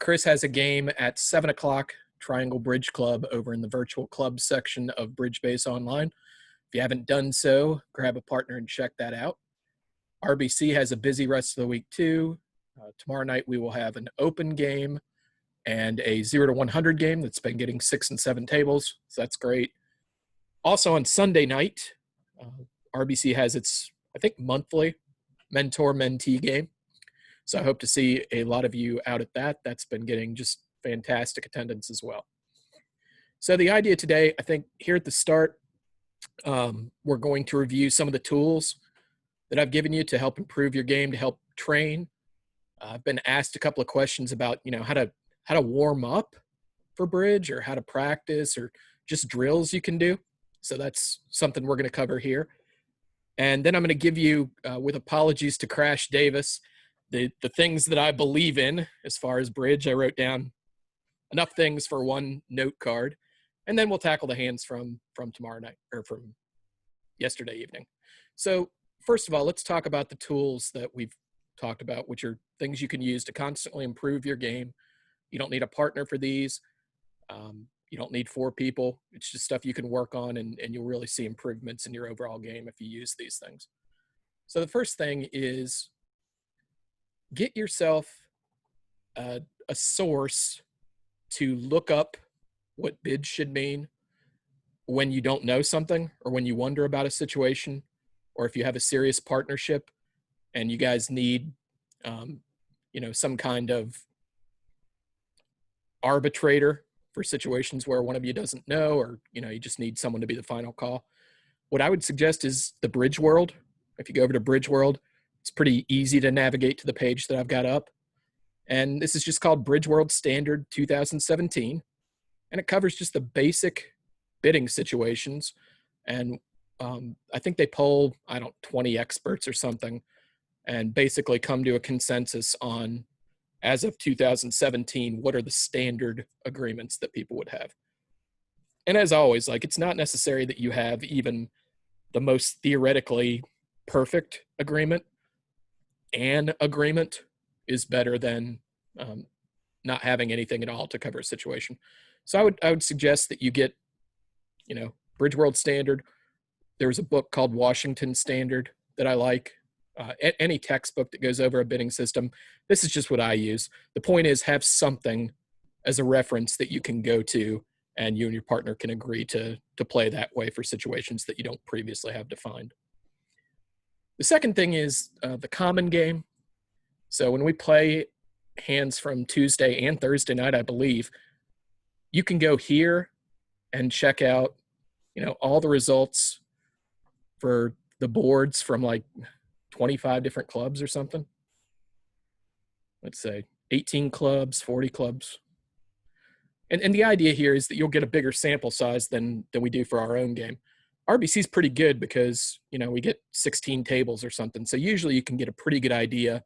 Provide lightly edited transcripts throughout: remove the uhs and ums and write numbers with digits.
Chris has a game at 7 o'clock, Triangle Bridge Club over in the virtual club section of Bridgebase Online. If you haven't done so, grab a partner and check that out. RBC has a busy rest of the week too. Tomorrow night we will have an open game and a 0 to 100 game that's been getting 6 and 7 tables, so that's great. Also on Sunday night, RBC has its, I think, monthly mentor-mentee game. So I hope to see a lot of you out at that. That's been getting just fantastic attendance as well. So the idea today, I think here at the start, we're going to review some of the tools that I've given you to help improve your game, to help train. I've been asked a couple of questions about, how to warm up for bridge, or how to practice, or just drills you can do. So that's something we're going to cover here. And then I'm going to give you, with apologies to Crash Davis, the things that I believe in as far as bridge. I wrote down enough things for one note card, and then we'll tackle the hands from tomorrow night, or from yesterday evening. So first of all, let's talk about the tools that we've talked about, which are things you can use to constantly improve your game. You don't need a partner for these. You don't need 4 people. It's just stuff you can work on, and you'll really see improvements in your overall game if you use these things. So the first thing is get yourself a source to look up what bid should mean when you don't know something, or when you wonder about a situation, or if you have a serious partnership and you guys need, some kind of arbitrator for situations where one of you doesn't know, or, you just need someone to be the final call. What I would suggest is the Bridge World. If you go over to Bridge World, it's pretty easy to navigate to the page that I've got up. And this is just called Bridge World Standard 2017. And it covers just the basic bidding situations. And I think they poll, 20 experts or something, and basically come to a consensus on, as of 2017, what are the standard agreements that people would have. And as always, it's not necessary that you have even the most theoretically perfect agreement. An agreement is better than not having anything at all to cover a situation. So I would suggest that you get, Bridge World Standard. There's a book called Washington Standard that I like. Any textbook that goes over a bidding system. This is just what I use. The point is, have something as a reference that you can go to, and you and your partner can agree to play that way for situations that you don't previously have defined. The second thing is the common game. So when we play hands from Tuesday and Thursday night, I believe, you can go here and check out, all the results for the boards from 25 different clubs or something. Let's say 18 clubs, 40 clubs. And the idea here is that you'll get a bigger sample size than we do for our own game. RBC is pretty good because, we get 16 tables or something. So usually you can get a pretty good idea,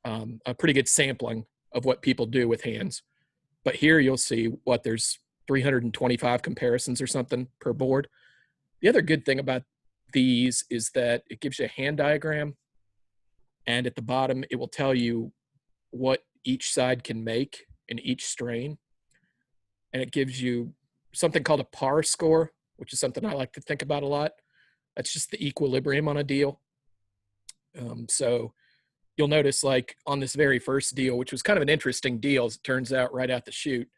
a pretty good sampling of what people do with hands. But here you'll see there's 325 comparisons or something per board. The other good thing about these is that it gives you a hand diagram, and at the bottom it will tell you what each side can make in each strain, and it gives you something called a par score, which is something I like to think about a lot. That's just the equilibrium on a deal. So you'll notice, on this very first deal, which was kind of an interesting deal as it turns out right out the chute,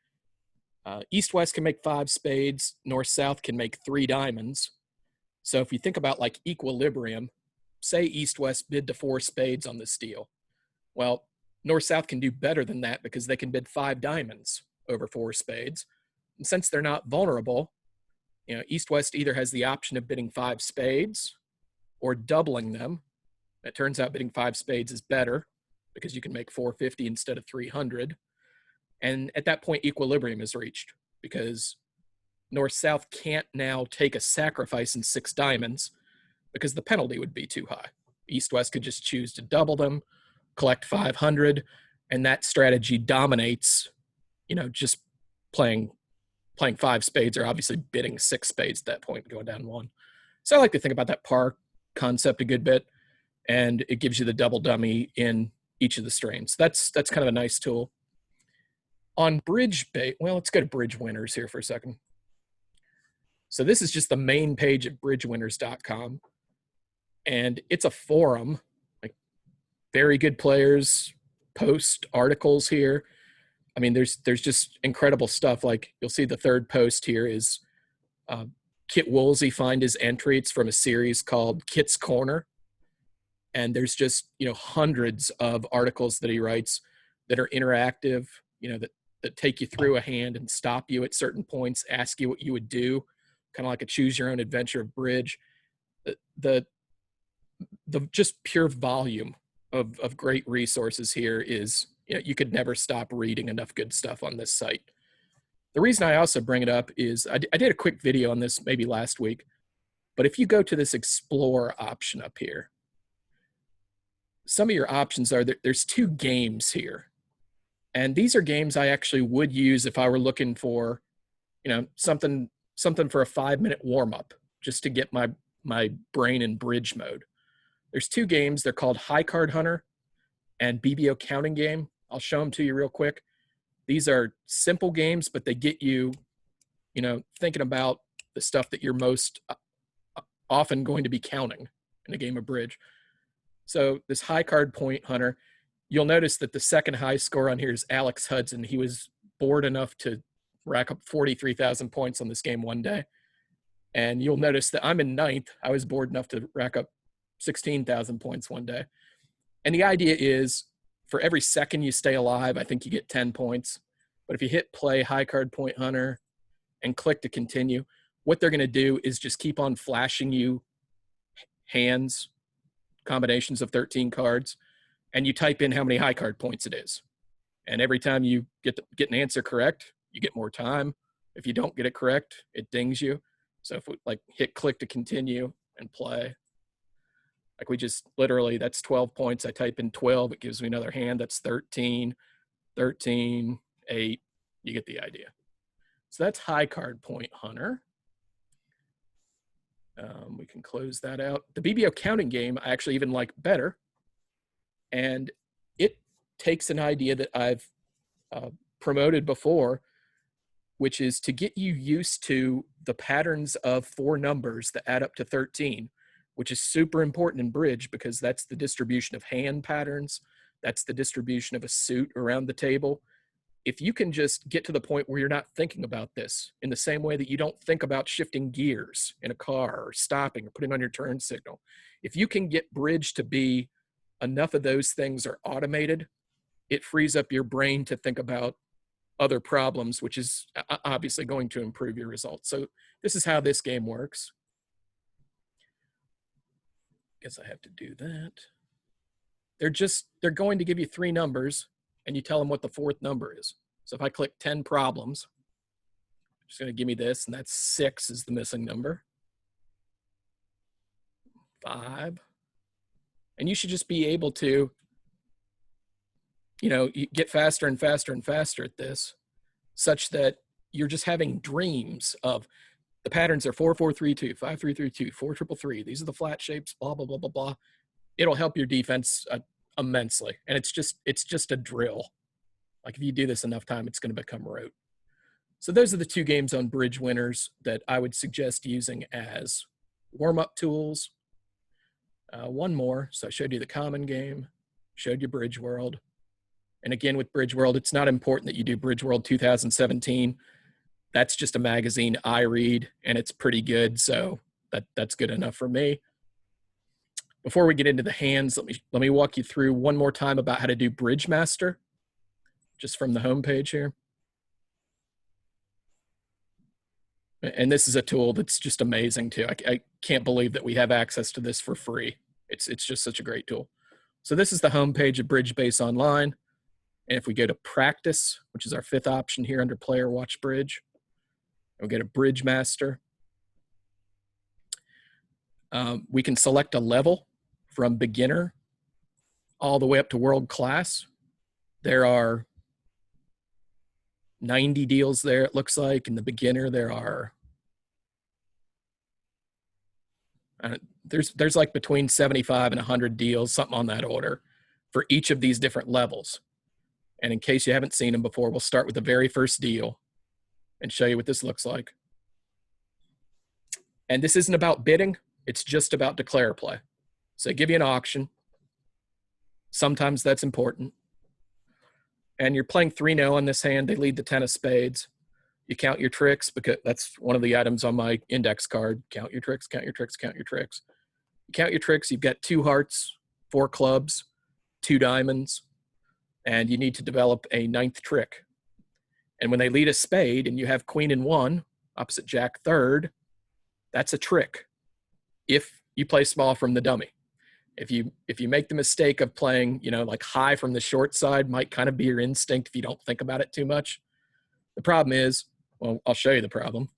East-West can make 5 spades, North-South can make 3 diamonds. So if you think about equilibrium, say East-West bid to 4 spades on this deal. Well, North-South can do better than that because they can bid 5 diamonds over 4 spades. And since they're not vulnerable, East-West either has the option of bidding 5 spades or doubling them. It turns out bidding 5 spades is better because you can make 450 instead of 300. And at that point, equilibrium is reached because North-South can't now take a sacrifice in 6 diamonds because the penalty would be too high. East-West could just choose to double them, collect 500, and that strategy dominates, just playing 5 spades, or obviously bidding 6 spades at that point, going down 1. So I like to think about that par concept a good bit, and it gives you the double dummy in each of the strains. That's kind of a nice tool. On Bridge Bait, well, let's go to Bridge Winners here for a second. So this is just the main page at bridgewinners.com. And it's a forum. Like, very good players post articles here. I mean, there's just incredible stuff. Like, you'll see the third post here is Kit Woolsey find his entry. It's from a series called Kit's Corner. And there's just, hundreds of articles that he writes that are interactive, that take you through a hand and stop you at certain points, ask you what you would do, kind of like a choose your own adventure of bridge. The just pure volume of great resources here is, you could never stop reading enough good stuff on this site. The reason I also bring it up is I did a quick video on this maybe last week, but if you go to this explore option up here, some of your options are there's 2 games here. And these are games I actually would use if I were looking for, something for a 5-minute warm-up, just to get my brain in bridge mode. There's 2 games. They're called High Card Hunter and BBO Counting Game. I'll show them to you real quick. These are simple games, but they get you, thinking about the stuff that you're most often going to be counting in a game of bridge. So this High Card Point Hunter, you'll notice that the second high score on here is Alex Hudson. He was bored enough to rack up 43,000 points on this game one day. And you'll notice that I'm in 9th. I was bored enough to rack up 16,000 points one day. And the idea is, for every second you stay alive, I think you get 10 points. But if you hit play High Card Point Hunter and click to continue, what they're going to do is just keep on flashing you hands, combinations of 13 cards, and you type in how many high card points it is. And every time you get an answer correct, you get more time. If you don't get it correct, it dings you. So if we hit click to continue and play, we just literally, that's 12 points. I type in 12, it gives me another hand. That's 13, 13, 8. You get the idea. So that's High Card Point Hunter. We can close that out. The BBO Counting Game I actually even like better. And it takes an idea that I've promoted before, which is to get you used to the patterns of 4 numbers that add up to 13, which is super important in bridge because that's the distribution of hand patterns. That's the distribution of a suit around the table. If you can just get to the point where you're not thinking about this in the same way that you don't think about shifting gears in a car or stopping or putting on your turn signal, if you can get bridge to be enough of those things are automated, it frees up your brain to think about other problems, which is obviously going to improve your results. So this is how this game works. Guess I have to do that. They're going to give you 3 numbers and you tell them what the 4th number is. So if I click 10 problems, it's going to give me this, and that's 6 is the missing number. 5. And you should just be able to, you get faster and faster and faster at this, such that you're just having dreams of the patterns are 4, 4, 3, 2, 5, 3, 3, 2, 4, 3, 3. These are the flat shapes, blah, blah, blah, blah, blah. It'll help your defense immensely. And it's just a drill. If you do this enough time, it's going to become rote. So those are the 2 games on Bridge Winners that I would suggest using as warm-up tools. One more. So I showed you the common game, showed you Bridge World. And again, with Bridge World, it's not important that you do Bridge World 2017. That's just a magazine I read, and it's pretty good. So that's good enough for me. Before we get into the hands, let me walk you through one more time about how to do Bridge Master, just from the homepage here. And this is a tool that's just amazing too. I can't believe that we have access to this for free. It's just such a great tool. So this is the homepage of BridgeBase Online. And if we go to Practice, which is our 5th option here under Player Watch Bridge, and we go to Bridge Master, we can select a level from beginner all the way up to world class. There are 90 deals there, it looks like. In the beginner, there are, there's between 75 and 100 deals, something on that order, for each of these different levels. And in case you haven't seen them before, we'll start with the very first deal and show you what this looks like. And this isn't about bidding. It's just about declare play. So they give you an auction. Sometimes that's important. And you're playing 3-0 on this hand. They lead the 10 of spades. You count your tricks, because that's one of the items on my index card. Count your tricks, count your tricks, count your tricks. You count your tricks. You've got 2 hearts, 4 clubs, 2 diamonds, and you need to develop a 9th trick. And when they lead a spade and you have queen and 1, opposite jack third, that's a trick if you play small from the dummy. If you make the mistake of playing, like high from the short side, might kind of be your instinct if you don't think about it too much. The problem is, well, I'll show you the problem.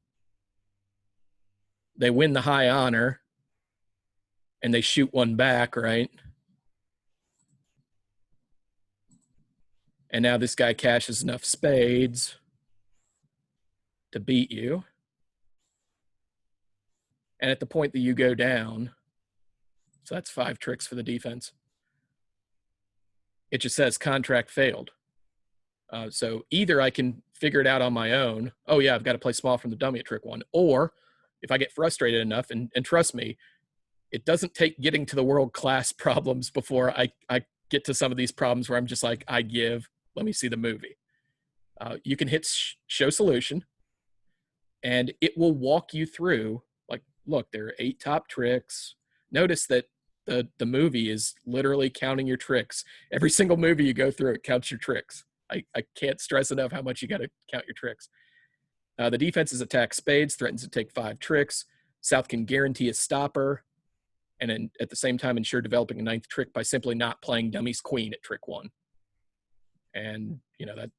They win the high honor and they shoot one back, right? And now this guy cashes enough spades to beat you. And at the point that you go down, so that's 5 tricks for the defense, it just says contract failed. So either I can figure it out on my own. Oh yeah, I've got to play small from the dummy at trick 1. Or if I get frustrated enough, and trust me, it doesn't take getting to the world-class problems before I get to some of these problems where I'm just like, I give, let me see the movie. You can hit show solution, and it will walk you through, like, look, there are 8 top tricks. Notice that the movie is literally counting your tricks. Every single movie you go through, it counts your tricks. I can't stress enough how much you got to count your tricks. The defense is attack spades, threatens to take 5 tricks. South can guarantee a stopper, and then at the same time ensure developing a 9th trick by simply not playing dummy's queen at trick 1. And,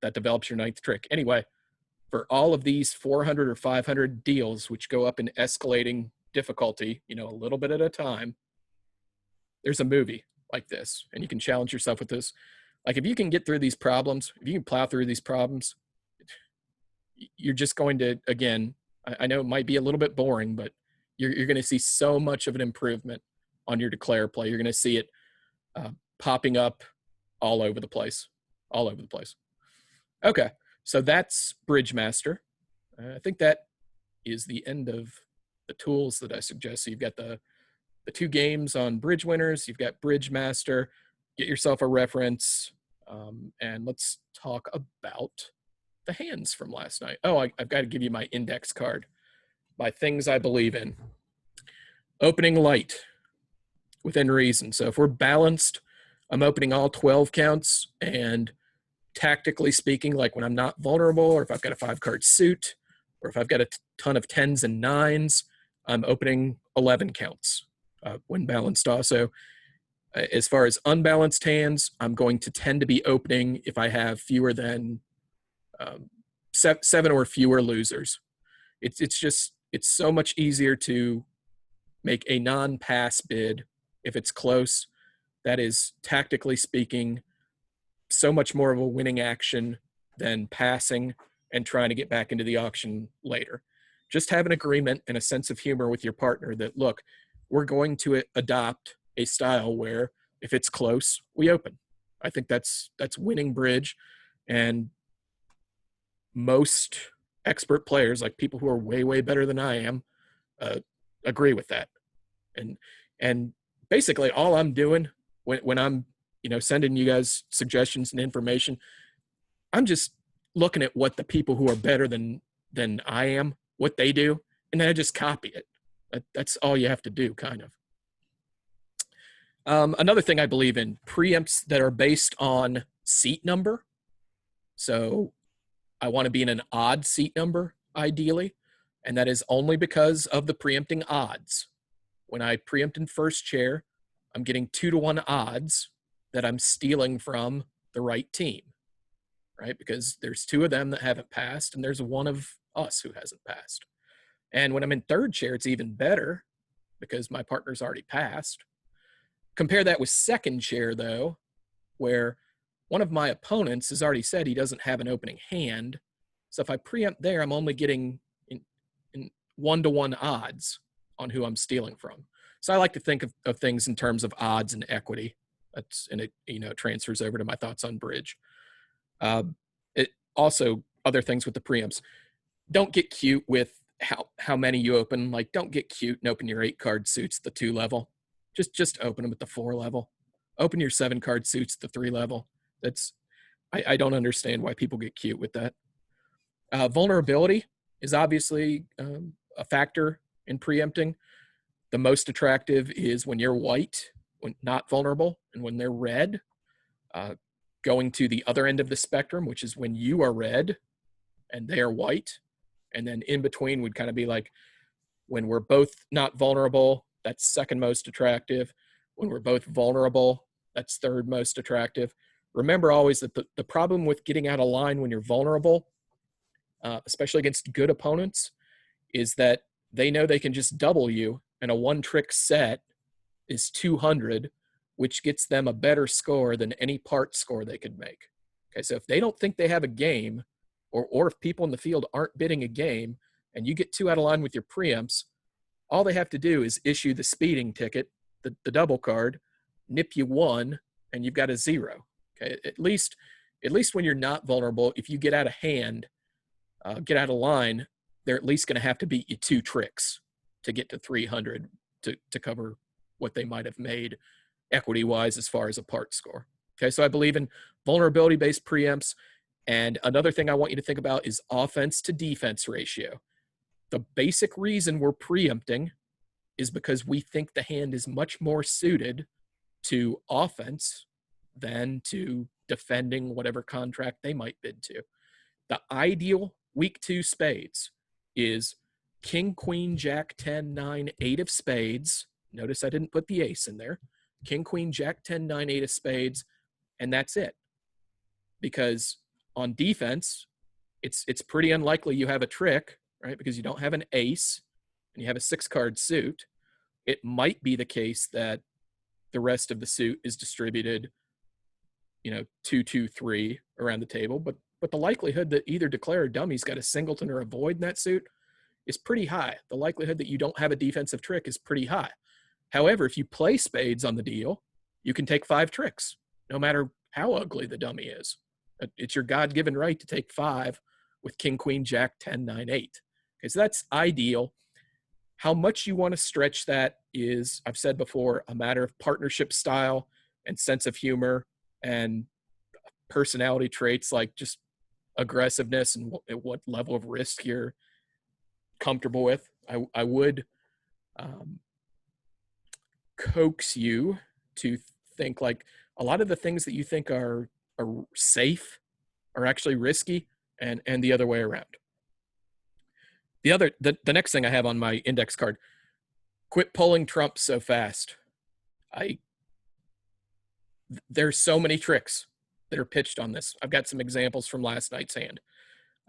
that develops your 9th trick. Anyway, for all of these 400 or 500 deals, which go up in escalating difficulty, a little bit at a time, there's a movie like this, and you can challenge yourself with this. Like, if you can get through these problems, if you can plow through these problems, you're just going to, again, I know it might be a little bit boring, but you're going to see so much of an improvement on your declare play. You're going to see it popping up all over the place. Okay, so that's Bridge Master. I think that is the end of the tools that I suggest. So you've got the 2 games on Bridge Winners. You've got Bridge Master. Get yourself a reference, and let's talk about the hands from last night. Oh, I've got to give you my index card. My things I believe in. Opening light within reason. So if we're balanced, I'm opening all 12 counts, and tactically speaking, like when I'm not vulnerable, or if I've got a 5-card suit, or if I've got a ton of 10s and 9s, I'm opening 11 counts when balanced also. As far as unbalanced hands, I'm going to tend to be opening if I have fewer than 7 or fewer losers. It's so much easier to make a non-pass bid if it's close. That is, tactically speaking, so much more of a winning action than passing and trying to get back into the auction later. Just have an agreement and a sense of humor with your partner that, look, we're going to adopt a style where if it's close, we open. I think that's winning bridge, and most expert players, like people who are way, way better than I am, agree with that. And basically all I'm doing when I'm, sending you guys suggestions and information, I'm just looking at what the people who are better than I am, what they do, and then I just copy it. That's all you have to do, kind of. Another thing I believe in, preempts that are based on seat number. So I want to be in an odd seat number, ideally, and that is only because of the preempting odds. When I preempt in first chair, I'm getting 2-to-1 odds that I'm stealing from the right team, right? Because there's 2 of them that haven't passed, and there's 1 of us who hasn't passed. And when I'm in third chair, it's even better because my partner's already passed. Compare that with second chair, though, where one of my opponents has already said he doesn't have an opening hand. So if I preempt there, I'm only getting in 1-to-1 odds on who I'm stealing from. So I like to think of things in terms of odds and equity. And it transfers over to my thoughts on bridge. Uh, it also other things with the preempts. Don't get cute with how many you open. Like, don't get cute and open your 8 card suits at the 2 level. Just open them at the 4 level. Open your 7 card suits at the 3 level. That's I don't understand why people get cute with that. Vulnerability is obviously a factor in preempting. The most attractive is when you're white, when not vulnerable, and when they're red. Uh, Going to the other end of the spectrum, which is when you are red and they are white. And then in between would kind of be like when we're both not vulnerable, that's second most attractive. When we're both vulnerable, that's third most attractive. Remember always that the problem with getting out of line when you're vulnerable, especially against good opponents, is that they know they can just double you, and a one-trick set is 200, which gets them a better score than any part score they could make. Okay, so if they don't think they have a game, or if people in the field aren't bidding a game, and you get 2 out of line with your preempts, all they have to do is issue the speeding ticket, the double card, nip you 1, and you've got a 0. Okay, at least when you're not vulnerable, if you get out of hand, get out of line, they're at least going to have to beat you 2 tricks to get to 300 to cover what they might have made equity-wise as far as a part score. Okay, so I believe in vulnerability-based preempts. And another thing I want you to think about is offense to defense ratio. The basic reason we're preempting is because we think the hand is much more suited to offense than to defending whatever contract they might bid to. The ideal week 2 spades is king, queen, jack, 10, 9, 8 of spades. Notice I didn't put the ace in there. King, queen, jack, 10, 9, 8 of spades, and that's it. Because on defense, it's pretty unlikely you have a trick, right? Because you don't have an ace and you have a 6-card suit. It might be the case that the rest of the suit is distributed, 2, 2, 3 around the table, but the likelihood that either declare or dummy's got a singleton or a void in that suit is pretty high. The likelihood that you don't have a defensive trick is pretty high. However, if you play spades on the deal, you can take 5 tricks, no matter how ugly the dummy is. It's your God-given right to take 5 with king, queen, jack, 10, 9, 8. Okay, so that's ideal. How much you want to stretch that is, I've said before, a matter of partnership style and sense of humor and personality traits like just aggressiveness and what level of risk you're comfortable with. I would coax you to think like a lot of the things that you think are safe are actually risky, and the other way around. The next thing I have on my index card: quit pulling trumps so fast. There's so many tricks that are pitched on this. I've got some examples from last night's hand.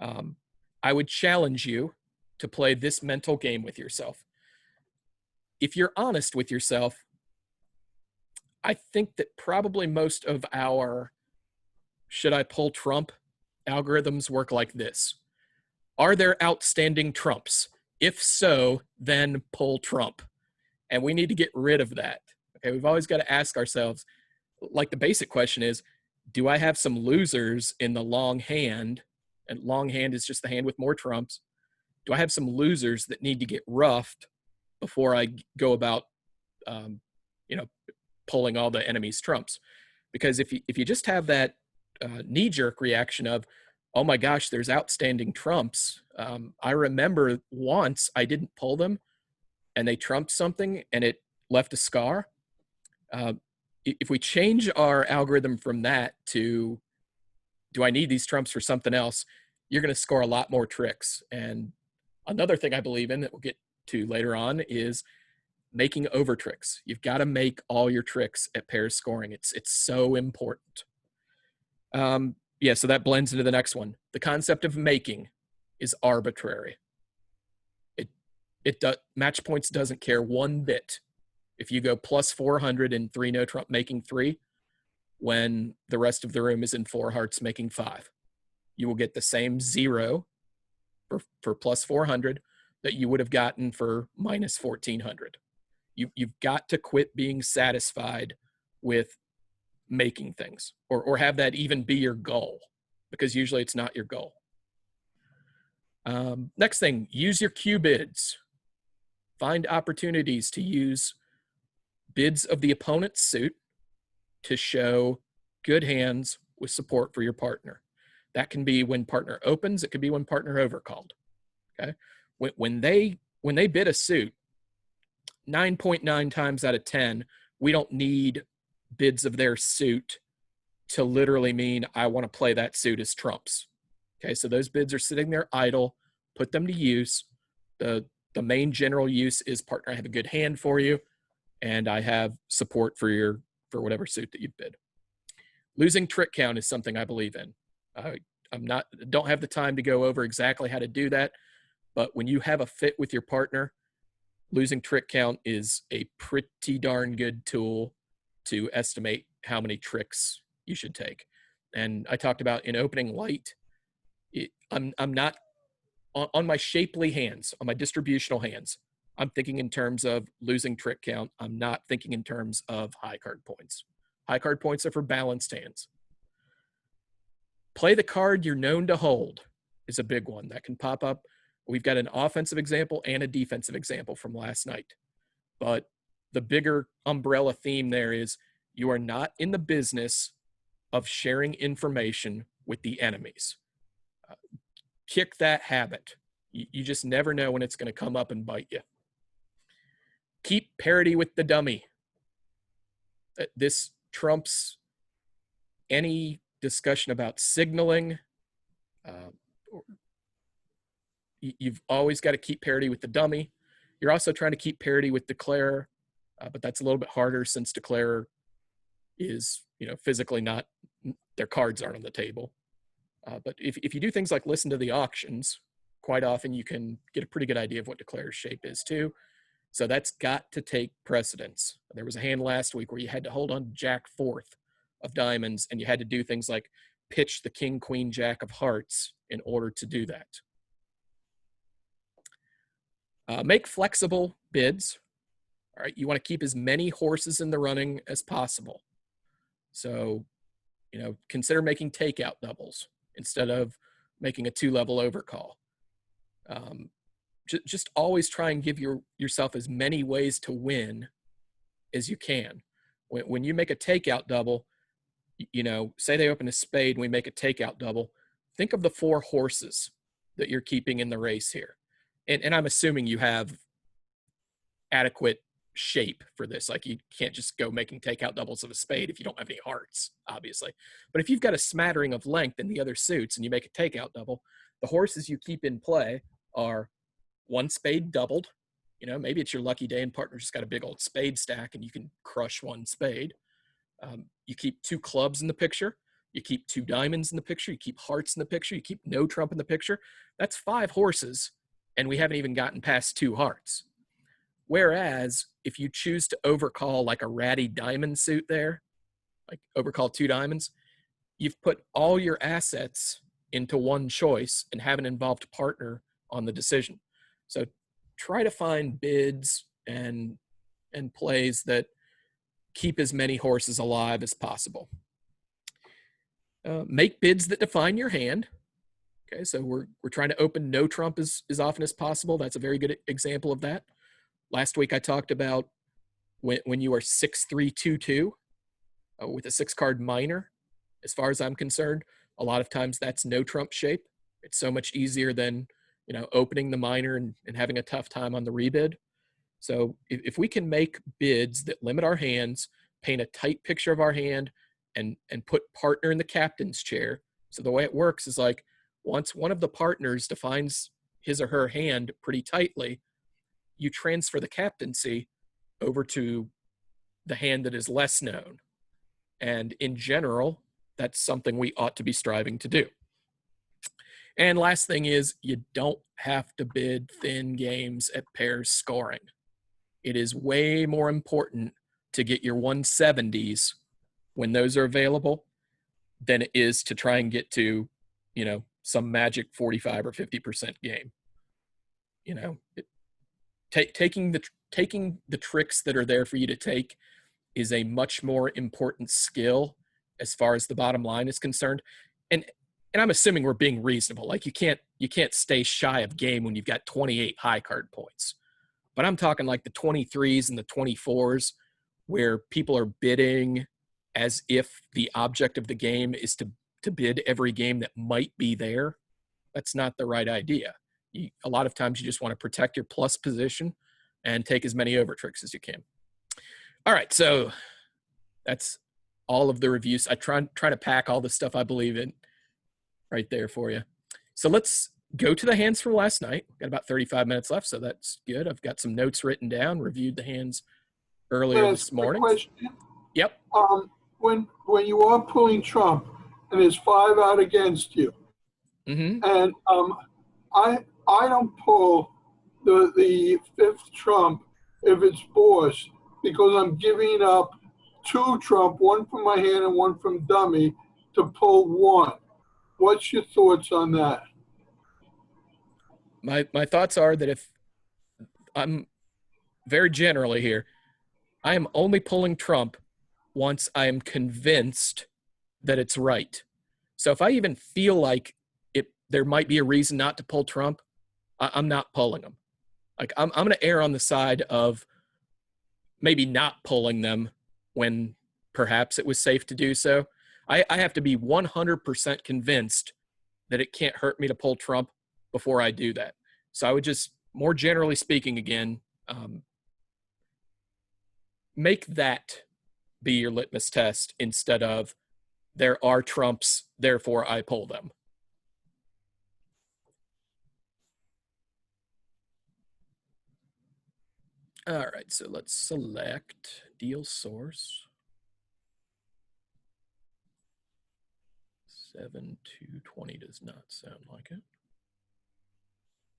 I would challenge you to play this mental game with yourself. If you're honest with yourself, I think that probably most of our should I pull trump algorithms work like this. Are there outstanding trumps? If so, then pull trump. And we need to get rid of that. Okay, we've always got to ask ourselves, like the basic question is, do I have some losers in the long hand? And long hand is just the hand with more trumps. Do I have some losers that need to get roughed before I go about, pulling all the enemy's trumps? Because if you just have that knee-jerk reaction of, oh my gosh, there's outstanding trumps. I remember once I didn't pull them and they trumped something and it left a scar. If we change our algorithm from that to, do I need these trumps for something else? You're going to score a lot more tricks. And another thing I believe in that we'll get to later on is making over tricks. You've got to make all your tricks at pairs scoring. It's so important. So that blends into the next one. The concept of making is arbitrary. Match points doesn't care one bit if you go plus 400 in 3 no trump making 3 when the rest of the room is in 4 hearts making 5. You will get the same 0 for plus 400 that you would have gotten for minus 1400. You've got to quit being satisfied with making things or have that even be your goal. because usually it's not your goal. Next thing, use your Q bids. Find opportunities to use bids of the opponent's suit to show good hands with support for your partner. That can be when partner opens. It could be when partner overcalled. Okay, when they bid a suit, 9.9 times out of 10, we don't need bids of their suit to literally mean I want to play that suit as trumps. Okay, so those bids are sitting there idle. Put them to use. The main general use is partner, I have a good hand for you, and I have support for whatever suit that you've bid. Losing trick count is something I believe in. Don't have the time to go over exactly how to do that, but when you have a fit with your partner, losing trick count is a pretty darn good tool to estimate how many tricks you should take. And I talked about in opening light, I'm not on my shapely hands, on my distributional hands, I'm thinking in terms of losing trick count. I'm not thinking in terms of high card points. High card points are for balanced hands. Play the card you're known to hold is a big one that can pop up. We've got an offensive example and a defensive example from last night. But the bigger umbrella theme there is you are not in the business of sharing information with the enemies. Kick that habit. You just never know when it's going to come up and bite you. Keep parity with the dummy. This trumps any discussion about signaling. You've always got to keep parity with the dummy. You're also trying to keep parity with declarer, but that's a little bit harder since declarer is, physically not, their cards aren't on the table. But if you do things like listen to the auctions, quite often you can get a pretty good idea of what declarer's shape is too. So that's got to take precedence. There was a hand last week where you had to hold on to Jack fourth of diamonds, and you had to do things like pitch the king, queen, jack of hearts in order to do that. Make flexible bids. All right, you want to keep as many horses in the running as possible. So, consider making takeout doubles instead of making a 2-level overcall. Just always try and give yourself as many ways to win as you can. When you make a takeout double, say they open a spade and we make a takeout double, think of the 4 horses that you're keeping in the race here. And I'm assuming you have adequate shape for this. Like, you can't just go making takeout doubles of a spade if you don't have any hearts, obviously. But if you've got a smattering of length in the other suits and you make a takeout double, the horses you keep in play are 1 spade doubled. Maybe it's your lucky day and partner just got a big old spade stack and you can crush 1 spade. You keep 2 clubs in the picture. You keep 2 diamonds in the picture. You keep hearts in the picture. You keep no trump in the picture. That's 5 horses, and we haven't even gotten past 2 hearts. Whereas if you choose to overcall like a ratty diamond suit there, like overcall 2 diamonds, you've put all your assets into one choice and haven't involved partner on the decision. So try to find bids and plays that keep as many horses alive as possible. Make bids that define your hand. Okay, so we're trying to open no trump as often as possible. That's a very good example of that. Last week I talked about when you are 6-3-2-2 with a 6-card minor. As far as I'm concerned, a lot of times that's no trump shape. It's so much easier than opening the minor and having a tough time on the rebid. So if we can make bids that limit our hands, paint a tight picture of our hand, and put partner in the captain's chair. So the way it works is like once one of the partners defines his or her hand pretty tightly, you transfer the captaincy over to the hand that is less known. And in general, that's something we ought to be striving to do. And last thing is, you don't have to bid thin games at pairs scoring. It is way more important to get your 170s when those are available than it is to try and get to, some magic 45 or 50% game. Taking the tricks that are there for you to take is a much more important skill as far as the bottom line is concerned. And and I'm assuming we're being reasonable. Like you can't stay shy of game when you've got 28 high card points. But I'm talking like the 23s and the 24s where people are bidding as if the object of the game is to bid every game that might be there. That's not the right idea. A lot of times you just want to protect your plus position and take as many over tricks as you can. All right, so that's all of the reviews. I try to pack all the stuff I believe in right there for you. So let's go to the hands from last night. Got about 35 minutes left, so that's good. I've got some notes written down, reviewed the hands earlier this morning. Question. Yep. When you are pulling trump and there's 5 out against you, and I don't pull the 5th trump if it's forced because I'm giving up 2 trump, 1 from my hand and 1 from dummy, to pull 1. What's your thoughts on that? My thoughts are that if I'm very generally here, I am only pulling trump once I am convinced that it's right. So if I even feel like there might be a reason not to pull trump, I'm not pulling them. Like I'm going to err on the side of maybe not pulling them when perhaps it was safe to do so. I have to be 100% convinced that it can't hurt me to pull trump before I do that. So I would just, more generally speaking again, make that be your litmus test instead of there are trumps, therefore I pull them. All right, so let's select deal source. 7/2/20 does not sound like it.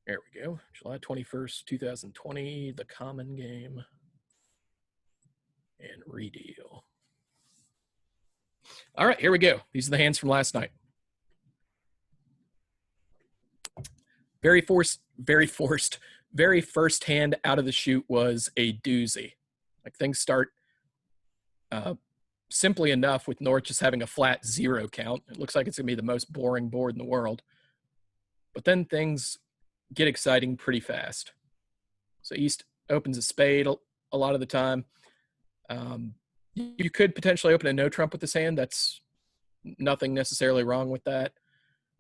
There we go. July 21st, 2020, the common game. And redeal. All right, here we go. These are the hands from last night. Very first hand out of the chute was a doozy. Like things start simply enough with North just having a flat 0 count. It looks like it's going to be the most boring board in the world. But then things get exciting pretty fast. So East opens a spade a lot of the time. You could potentially open a no trump with this hand. That's nothing necessarily wrong with that.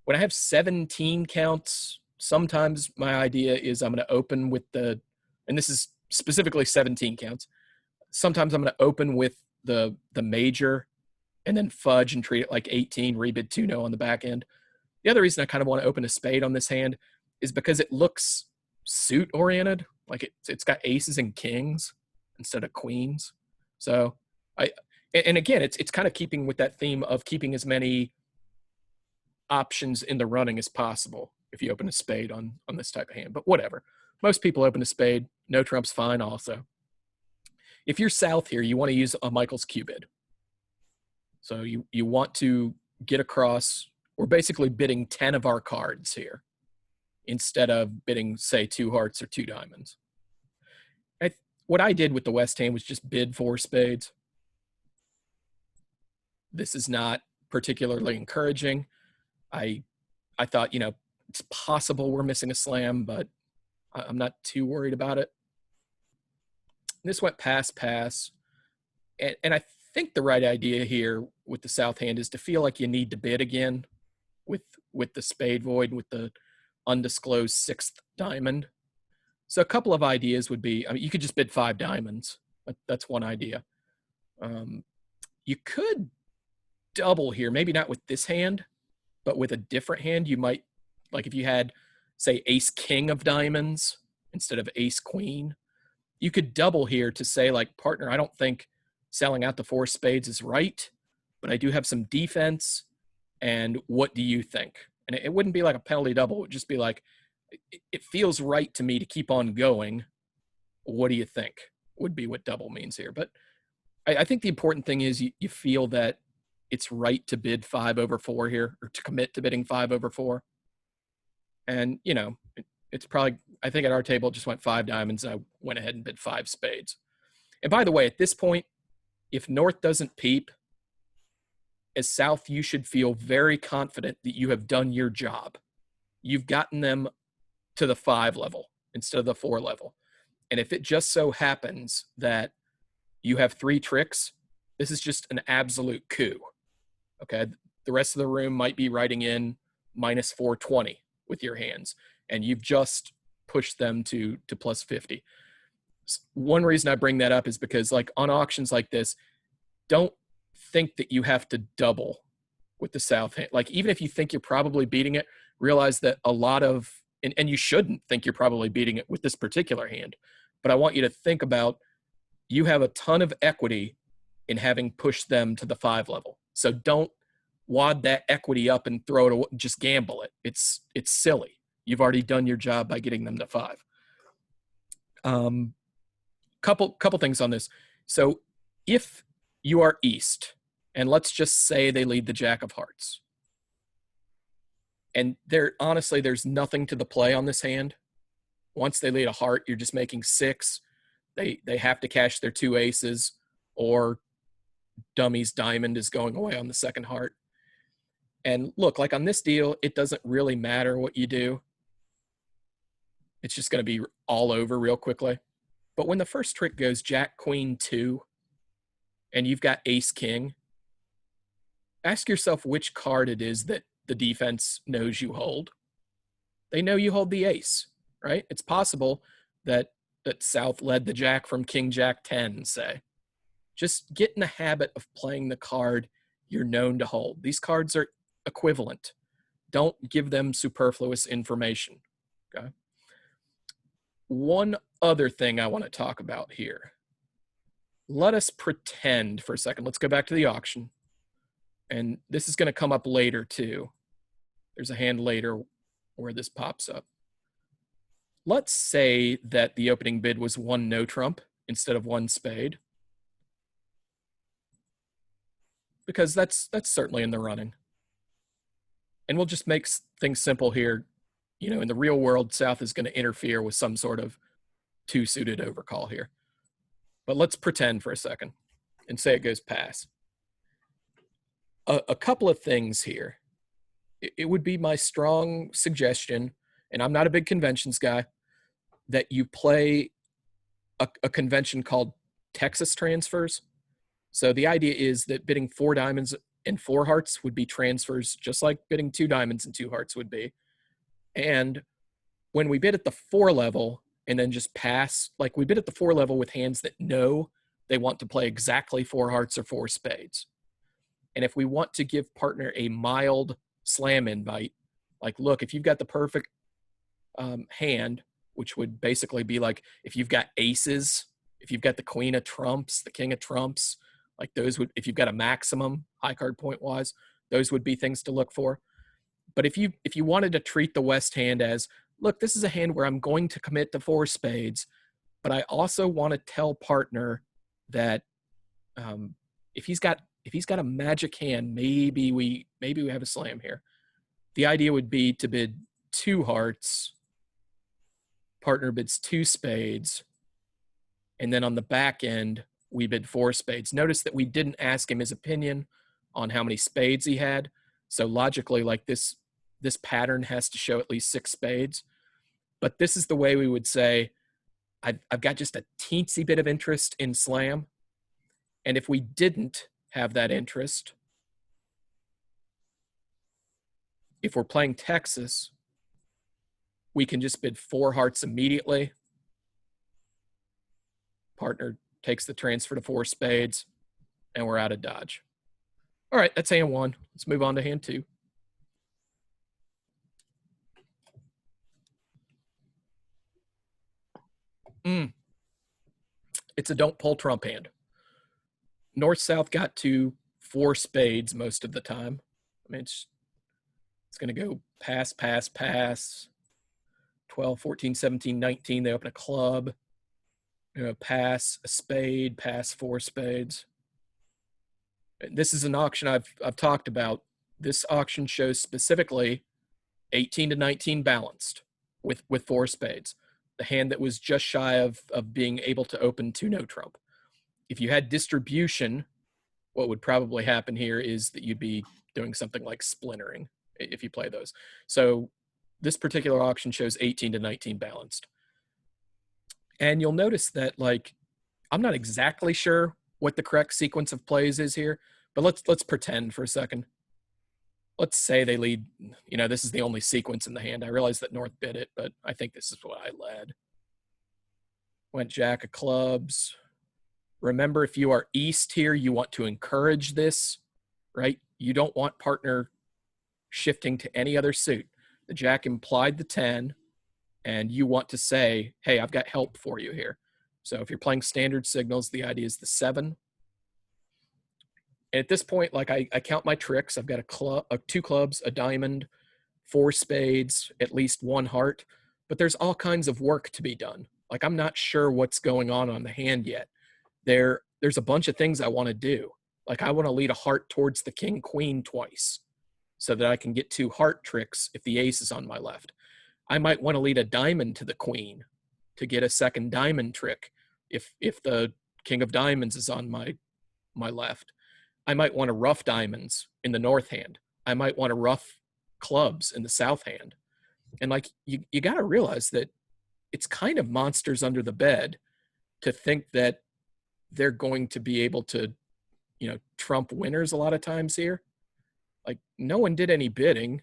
When I have 17 counts, sometimes my idea is I'm going to open with and this is specifically 17 counts. Sometimes I'm going to open with the major and then fudge and treat it like 18, rebid 2-0 on the back end. The other reason I kind of want to open a spade on this hand is because it looks suit oriented. Like it's got aces and kings instead of queens. So and again, it's kind of keeping with that theme of keeping as many options in the running as possible if you open a spade on this type of hand. But whatever. Most people open a spade. No trump's fine also. If you're south here, you want to use a Michael's Cubid. So you want to get across, we're basically bidding 10 of our cards here instead of bidding, say, 2 hearts or 2 diamonds. What I did with the West hand was just bid 4 spades. This is not particularly encouraging. I thought, it's possible we're missing a slam, but I'm not too worried about it. This went pass. And I think the right idea here with the south hand is to feel like you need to bid again with the spade void, with the undisclosed 6th diamond. So a couple of ideas would be, you could just bid 5 diamonds. That's one idea. You could double here, maybe not with this hand, but with a different hand. You might, like if you had, say, ace king of diamonds instead of ace queen, you could double here to say, like, partner, I don't think selling out the 4 spades is right, but I do have some defense, and what do you think? And it wouldn't be like a penalty double. It would just be like, it feels right to me to keep on going. What do you think? Would be what double means here. But I think the important thing is you feel that it's right to bid 5/4 here, or to commit to bidding 5/4. And, it's probably, I think at our table, it just went 5 diamonds, and I went ahead and bid 5 spades. And by the way, at this point, if North doesn't peep, as South, you should feel very confident that you have done your job. You've gotten them to the 5 level instead of the 4 level. And if it just so happens that you have 3 tricks, this is just an absolute coup. Okay. The rest of the room might be writing in minus 420 with your hands, and you've just pushed them to plus 50. One reason I bring that up is because, like, on auctions like this, don't think that you have to double with the South hand. Like, even if you think you're probably beating it, realize that a lot of, and you shouldn't think you're probably beating it with this particular hand, but I want you to think about, you have a ton of equity in having pushed them to the 5 level. So don't wad that equity up and throw it away, just gamble it. It's silly. You've already done your job by getting them to 5. Couple things on this. So if you are East, and let's just say they lead the Jack of Hearts, and honestly, there's nothing to the play on this hand. Once they lead a heart, you're just making 6. They have to cash their 2 aces, or Dummy's diamond is going away on the second heart. And look, like on this deal, it doesn't really matter what you do. It's just going to be all over real quickly. But when the first trick goes Jack, Queen, 2, and you've got Ace, King, ask yourself which card it is that the defense knows you hold. They know you hold the ace, right? It's possible that South led the Jack from King, Jack, 10, say. Just get in the habit of playing the card you're known to hold. These cards are equivalent. Don't give them superfluous information, okay? One other thing I want to talk about here. Let us pretend for a second. Let's go back to the auction. And this is going to come up later too. There's a hand later where this pops up. Let's say that the opening bid was 1 no trump instead of 1 spade, because that's certainly in the running. And we'll just make things simple here. You know, in the real world, South is going to interfere with some sort of 2 suited overcall here. But let's pretend for a second and say it goes pass. A couple of things here. It would be my strong suggestion, and I'm not a big conventions guy, that you play a convention called Texas transfers. So the idea is that bidding 4 diamonds and 4 hearts would be transfers, just like bidding 2 diamonds and 2 hearts would be. And when we bid at the 4 level and then just pass, like we bid at the 4 level with hands that know they want to play exactly 4 hearts or 4 spades. And if we want to give partner a mild slam invite, like, look, if you've got the perfect hand, which would basically be like if you've got aces, if you've got the queen of trumps, the king of trumps, like those would, if you've got a maximum high card point wise, those would be things to look for. But if you wanted to treat the West hand as, look, this is a hand where I'm going to commit to 4 spades, but I also want to tell partner that if he's got a magic hand, maybe we have a slam here. The idea would be to bid 2 hearts, partner bids 2 spades, and then on the back end we bid 4 spades. Notice that we didn't ask him his opinion on how many spades he had. So logically, like this pattern has to show at least 6 spades. But this is the way we would say, I've got just a teensy bit of interest in slam. And if we didn't have that interest, if we're playing Texas, we can just bid 4 hearts immediately. Partner takes the transfer to 4 spades, and we're out of Dodge. All right, that's hand 1. Let's move on to hand 2. It's a don't pull trump hand. North-South got to 4 spades most of the time. I mean, it's going to go pass, pass, pass. 12, 14, 17, 19, they open a club. You know, pass a spade, pass 4 spades. This is an auction I've talked about. This auction shows specifically 18 to 19 balanced with 4 spades. The hand that was just shy of being able to open 2 no trump. If you had distribution what would probably happen here is that you'd be doing something like splintering if you play those. So this particular auction shows 18 to 19 balanced. And you'll notice that, like, I'm not exactly sure what the correct sequence of plays is here, but let's pretend for a second. Let's say they lead, this is the only sequence in the hand. I realize that North bid it, but I think this is what I led. Went Jack of clubs. Remember, if you are East here, you want to encourage this, right? You don't want partner shifting to any other suit. The Jack implied the 10, and you want to say, hey, I've got help for you here. So if you're playing standard signals, the idea is the 7. At this point, like I count my tricks. I've got two clubs, a diamond, 4 spades, at least 1 heart, but there's all kinds of work to be done. Like, I'm not sure what's going on the hand yet. There's a bunch of things I want to do. Like, I want to lead a heart towards the king queen twice so that I can get 2 heart tricks if the ace is on my left. I might want to lead a diamond to the queen to get a second diamond trick if the king of diamonds is on my left. I might want to rough diamonds in the north hand. I might want to rough clubs in the south hand. And like, you got to realize that it's kind of monsters under the bed to think that they're going to be able to, trump winners a lot of times here. Like, no one did any bidding.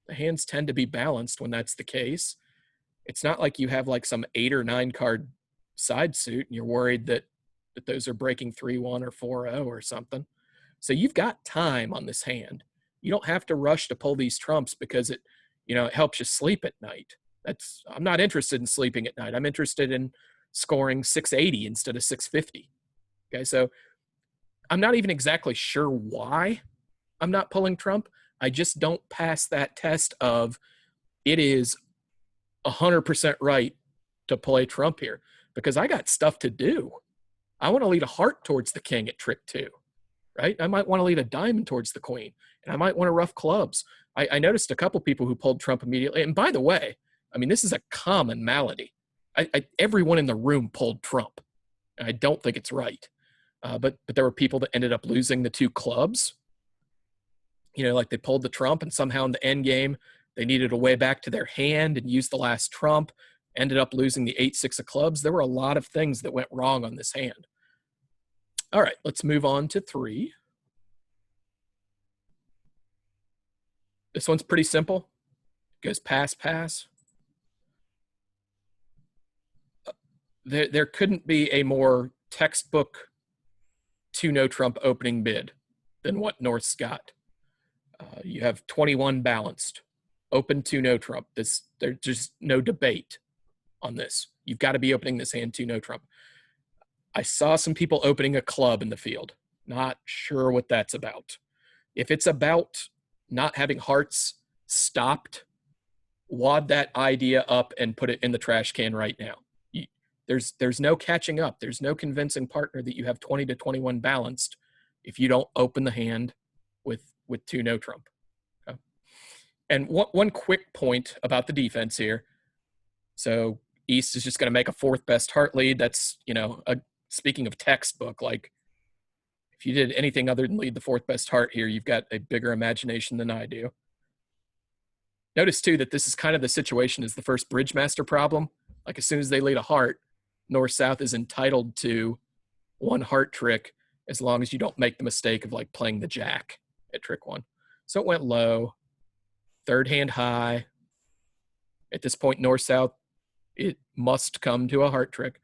The hands tend to be balanced when that's the case. It's not like you have like some 8 or 9 card side suit and you're worried that those are breaking 3-1 or 4-0 or something. So you've got time on this hand. You don't have to rush to pull these trumps because it helps you sleep at night. I'm not interested in sleeping at night. I'm interested in scoring 680 instead of 650. Okay, so I'm not even exactly sure why I'm not pulling trump. I just don't pass that test of it is 100% right to play trump here because I got stuff to do. I want to lead a heart towards the king at trick 2. Right? I might want to lead a diamond towards the queen, and I might want to rough clubs. I noticed a couple people who pulled trump immediately. And by the way, I mean, this is a common malady. Everyone in the room pulled trump. And I don't think it's right. But there were people that ended up losing the 2 clubs. Like they pulled the trump, and somehow in the end game, they needed a way back to their hand and used the last trump, ended up losing the 8-6 of clubs. There were a lot of things that went wrong on this hand. All right, let's move on to 3. This one's pretty simple. It goes pass, pass. There couldn't be a more textbook 2-no trump opening bid than what North's got. You have 21 balanced. Open 2-no trump. There's just no debate on this. You've got to be opening this hand 2-no trump. I saw some people opening a club in the field. Not sure what that's about. If it's about not having hearts stopped, wad that idea up and put it in the trash can right now. There's no catching up. There's no convincing partner that you have 20 to 21 balanced if you don't open the hand with 2-no trump. Okay. And one quick point about the defense here. So East is just going to make a 4th best heart lead. That's, speaking of textbook, like if you did anything other than lead the 4th best heart here, you've got a bigger imagination than I do. Notice too that this is kind of the situation as the first bridge master problem. Like as soon as they lead a heart, North-South is entitled to 1 heart trick as long as you don't make the mistake of like playing the Jack at trick 1. So it went low, 3rd hand high. At this point, North-South, it must come to a heart trick.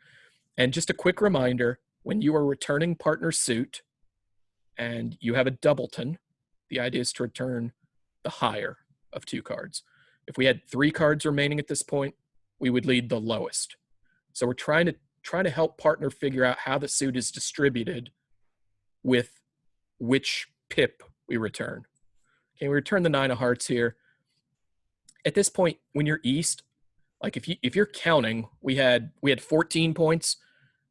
And just a quick reminder, when you are returning partner suit and you have a doubleton, the idea is to return the higher of 2 cards. If we had 3 cards remaining at this point, we would lead the lowest. So we're trying to help partner figure out how the suit is distributed with which pip we return. Okay, we return the 9 of hearts here. At this point, when you're East, like if you're counting, we had 14 points.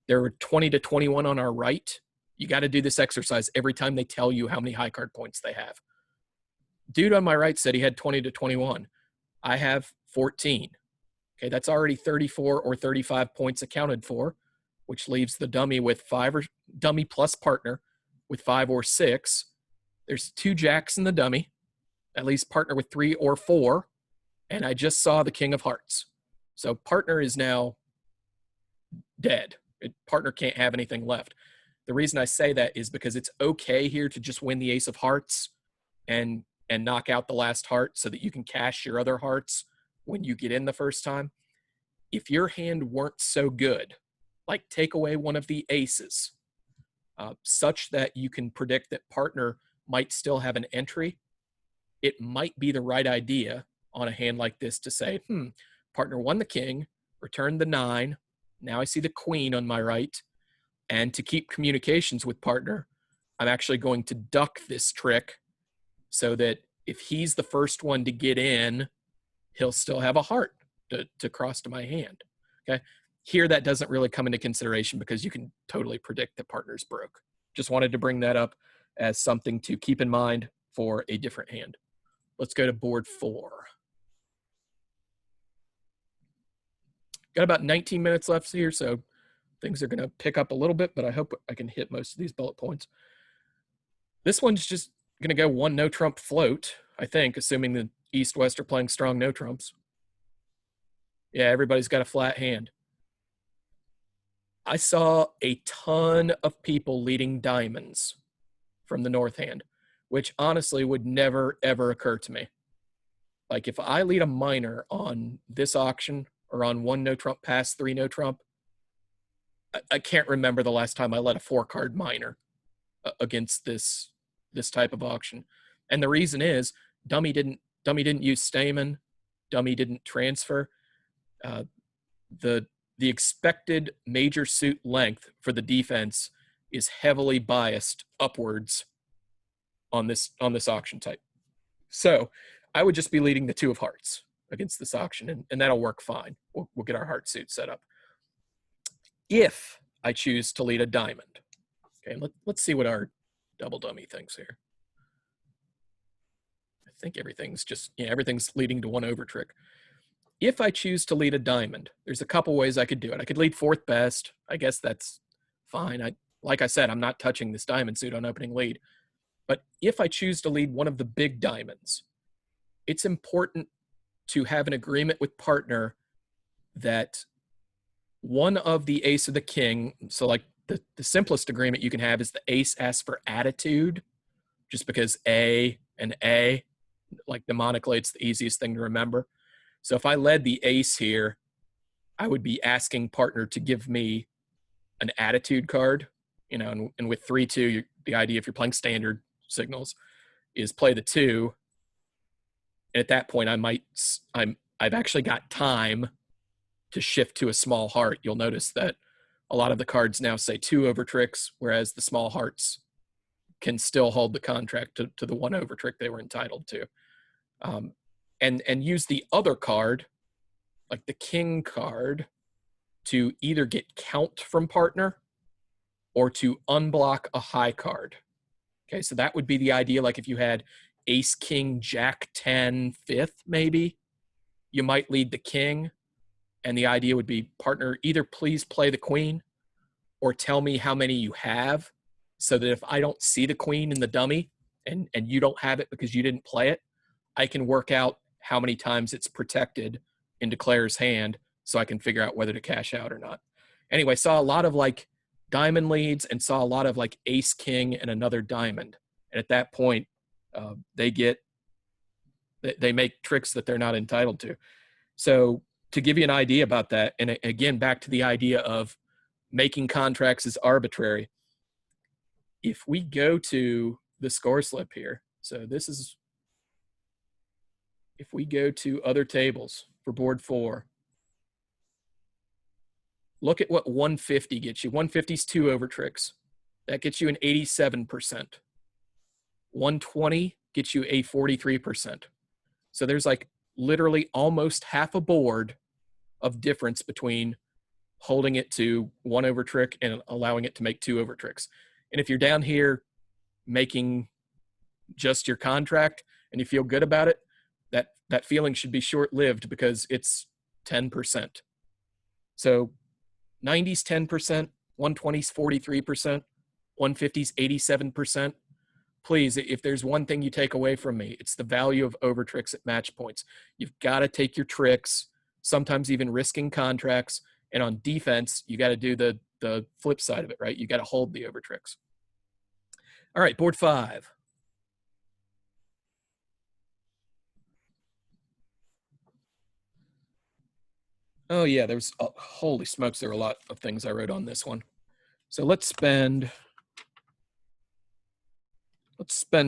There were 20 to 21 on our right. You got to do this exercise every time they tell you how many high card points they have. Dude on my right said he had 20 to 21. I have 14. Okay, that's already 34 or 35 points accounted for, which leaves the dummy with 5 or dummy plus partner with 5 or 6. There's 2 jacks in the dummy, at least partner with 3 or 4. And I just saw the king of hearts. So partner is now dead. Partner can't have anything left. The reason I say that is because it's okay here to just win the ace of hearts and knock out the last heart so that you can cash your other hearts when you get in the first time. If your hand weren't so good, like take away one of the aces, such that you can predict that partner might still have an entry, it might be the right idea on a hand like this to say, partner won the king, returned the 9, now I see the queen on my right, and to keep communications with partner, I'm actually going to duck this trick so that if he's the first one to get in, he'll still have a heart to cross to my hand. Okay. Here, that doesn't really come into consideration because you can totally predict that partner's broke. Just wanted to bring that up as something to keep in mind for a different hand. Let's go to board 4. Got about 19 minutes left here, so things are going to pick up a little bit, but I hope I can hit most of these bullet points. This one's just going to go 1 no trump float, I think, assuming the East-West are playing strong no trumps. Yeah, everybody's got a flat hand. I saw a ton of people leading diamonds from the north hand, which honestly would never, ever occur to me. Like if I lead a minor on this auction or on 1 no trump pass 3 no trump, I can't remember the last time I led a 4-card minor against this type of auction. And the reason is dummy didn't use Stayman, dummy didn't transfer. The expected major suit length for the defense is heavily biased upwards on this auction type. So I would just be leading the 2 of hearts against this auction, and that'll work fine. We'll get our heart suit set up. If I choose to lead a diamond, okay, let's see what our double dummy thinks here. I think everything's leading to 1 over trick. If I choose to lead a diamond, there's a couple ways I could do it. I could lead 4th best. I guess that's fine. Like I said, I'm not touching this diamond suit on opening lead. But if I choose to lead one of the big diamonds, it's important to have an agreement with partner that one of the ace or the king, so like the simplest agreement you can have is the ace asks for attitude, just because A and A, like mnemonically, it's the easiest thing to remember. So if I led the ace here, I would be asking partner to give me an attitude card, and with 3-2, the idea if you're playing standard signals is play the 2. And at that point, I've actually got time to shift to a small heart. You'll notice that a lot of the cards now say 2 over tricks, whereas the small hearts can still hold the contract to the 1 over trick they were entitled to. And use the other card, like the king card, to either get count from partner or to unblock a high card. Okay, so that would be the idea. Like if you had ace, king, jack, 10, 5th, maybe, you might lead the king. And the idea would be partner, either please play the queen or tell me how many you have so that if I don't see the queen in the dummy and you don't have it because you didn't play it, I can work out how many times it's protected in Declare's hand so I can figure out whether to cash out or not. Anyway, saw a lot of like diamond leads and saw a lot of like ace, king, and another diamond. And at that point, they make tricks that they're not entitled to. So to give you an idea about that, and again, back to the idea of making contracts is arbitrary. If we go to the score slip here, so this is, if we go to other tables for board 4, look at what 150 gets you. 150 is 2 over tricks. That gets you an 87%. 120 gets you a 43%. So there's like literally almost half a board of difference between holding it to 1 over trick and allowing it to make 2 over tricks. And if you're down here making just your contract and you feel good about it, that feeling should be short-lived because it's 10%. So 90's 10%, 120's 43%. 150s 87%. Please, if there's one thing you take away from me, it's the value of over tricks at match points. You've got to take your tricks, sometimes even risking contracts. And on defense, you got to do the flip side of it, right? You got to hold the over tricks. All right, board 5. Oh yeah, there's holy smokes, there are a lot of things I wrote on this one. So let's spend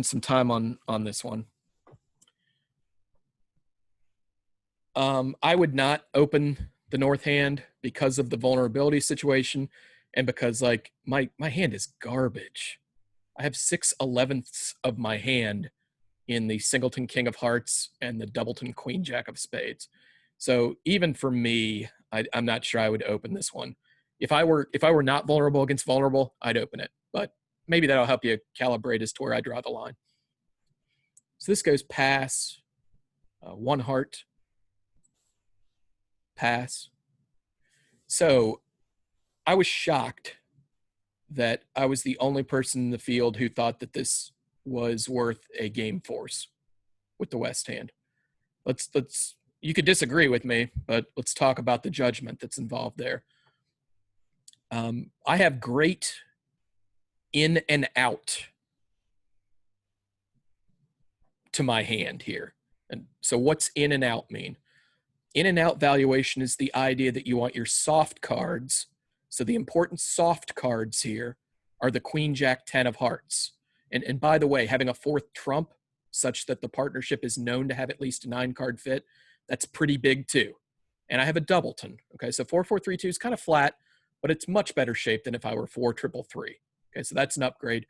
some time on this one. I would not open the north hand because of the vulnerability situation and because like my hand is garbage. I have 6/11ths of my hand in the singleton king of hearts and the doubleton queen jack of spades. So even for me, I'm not sure I would open this one. If I were not vulnerable against vulnerable, I'd open it. But maybe that'll help you calibrate as to where I draw the line. So this goes pass, 1 heart, pass. So I was shocked that I was the only person in the field who thought that this was worth a game force with the West hand. Let's you could disagree with me, but let's talk about the judgment that's involved there. I have great in and out to my hand here. And so what's in and out mean? In and out valuation is the idea that you want your soft cards. So the important soft cards here are the queen, jack, 10 of hearts. And by the way, having a 4th trump such that the partnership is known to have at least a 9-card fit, that's pretty big too. And I have a doubleton. Okay, so 4-4-3-2 is kind of flat, but it's much better shape than if I were 4-3-3-3. Okay, so that's an upgrade.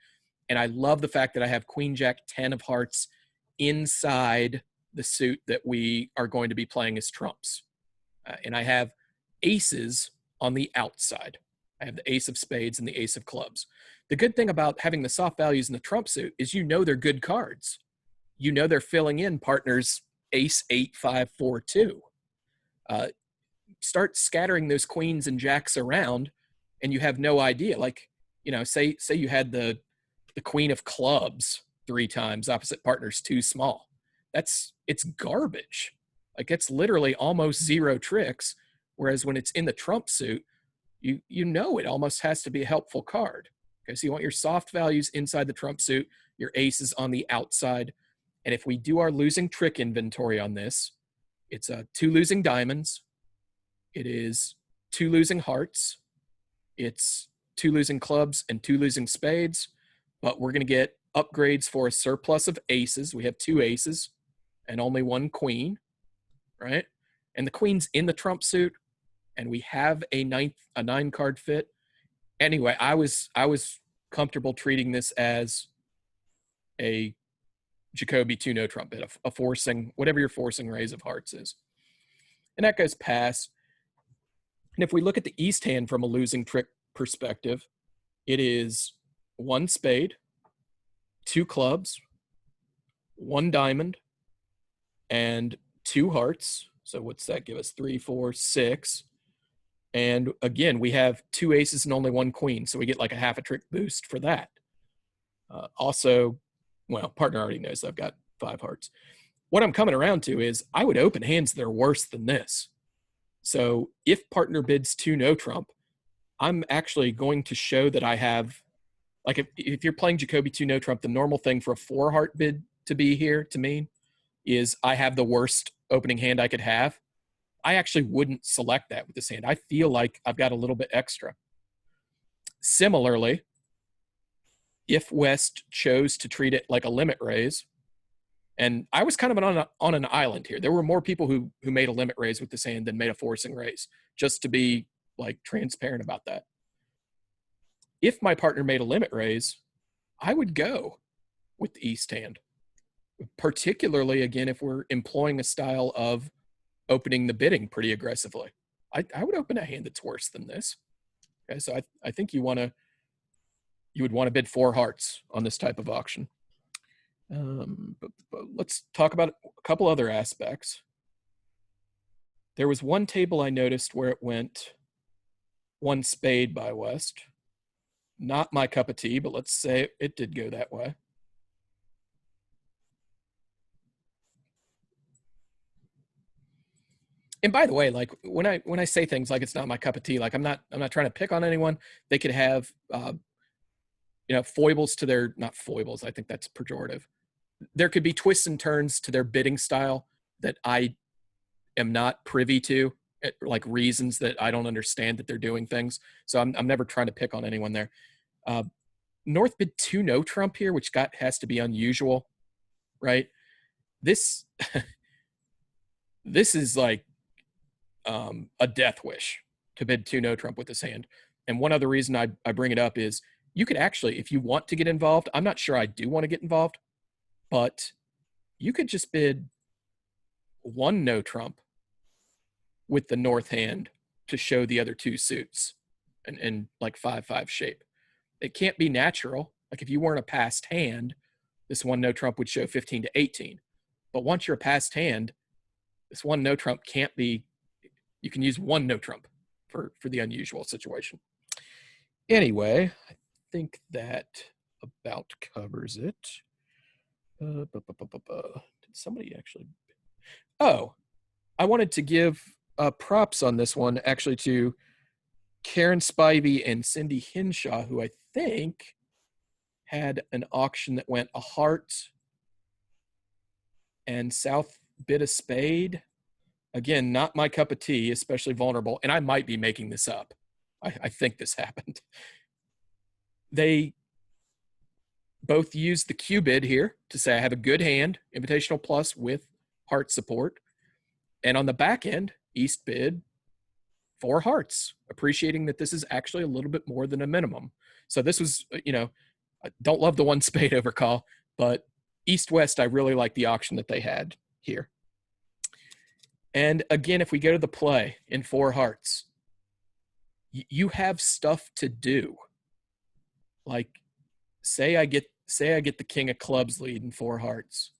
And I love the fact that I have queen, jack, 10 of hearts inside the suit that we are going to be playing as trumps. And I have aces on the outside. I have the ace of spades and the ace of clubs. The good thing about having the soft values in the trump suit is you know they're good cards. You know they're filling in partners ace, 8, 5, 4, 2. Start scattering those queens and jacks around and you have no idea. Like, you know, say you had the queen of clubs 3 times, opposite partners too small. It's garbage. Like it's literally almost 0 tricks. Whereas when it's in the trump suit, you know it almost has to be a helpful card. Okay, so you want your soft values inside the trump suit, your aces on the outside. And if we do our losing trick inventory on this, it's 2 losing diamonds. It is 2 losing hearts. It's 2 losing clubs and 2 losing spades. But we're going to get upgrades for a surplus of aces. We have 2 aces and only 1 queen, right? And the queen's in the trump suit, and we have a 9-card fit. Anyway, I was comfortable treating this as a Jacoby 2 no trump bit, a forcing, whatever your forcing raise of hearts is. And that goes pass. And if we look at the East hand from a losing trick perspective, it is 1 spade, 2 clubs, 1 diamond, and 2 hearts. So what's that give us? 3, 4, 6. And again, we have 2 aces and only 1 queen. So we get like a half a trick boost for that. Also, well, partner already knows I've got 5 hearts. What I'm coming around to is I would open hands that are worse than this. So if partner bids 2 no trump, I'm actually going to show that I have, like if you're playing Jacoby 2 no trump, the normal thing for a 4 heart bid to be here to mean is I have the worst opening hand I could have. I actually wouldn't select that with this hand. I feel like I've got a little bit extra. Similarly, if West chose to treat it like a limit raise, and I was kind of on an island here. There were more people who made a limit raise with this hand than made a forcing raise, just to be like transparent about that. If my partner made a limit raise, I would go with the East hand, particularly again if we're employing a style of opening the bidding pretty aggressively. I would open a hand that's worse than this. Okay, so I think you would want to bid 4 hearts on this type of auction. But let's talk about a couple other aspects. There was one table I noticed where it went 1 spade by West, Not my cup of tea, but let's say it did go that way. And by the way, like when I say things like it's not my cup of tea, like I'm not trying to pick on anyone. They could have foibles to their, not foibles, I think that's pejorative. There could be twists and turns to their bidding style that I am not privy to, like reasons that I don't understand that they're doing things. So I'm never trying to pick on anyone there. North bid 2 no Trump here, which has to be unusual, right? This this is like a death wish to bid 2 no Trump with this hand. And one other reason I bring it up is you could actually, if you want to get involved, I'm not sure I do want to get involved, but you could just bid 1 no Trump with the North hand to show the other 2 suits and like 5-5 shape. It can't be natural. Like if you weren't a passed hand, this 1 no Trump would show 15 to 18. But once you're a passed hand, this 1 no Trump can't be, you can use 1 no Trump for the unusual situation. Anyway, I think that about covers it. Did somebody actually? Oh, I wanted to give props on this one actually to Karen Spivey and Cindy Hinshaw, who I think had an auction that went a heart and South bid a spade. Again, not my cup of tea, especially vulnerable. And I might be making this up. I think this happened. They both used the Q bid here to say I have a good hand, invitational plus with heart support. And on the back end, East bid 4 hearts, appreciating that this is actually a little bit more than a minimum. So this was, I don't love the 1 spade overcall, but East-West, I really like the auction that they had here. And again, if we go to the play in 4 hearts, you have stuff to do. Like, say I get the king of clubs lead in 4 hearts.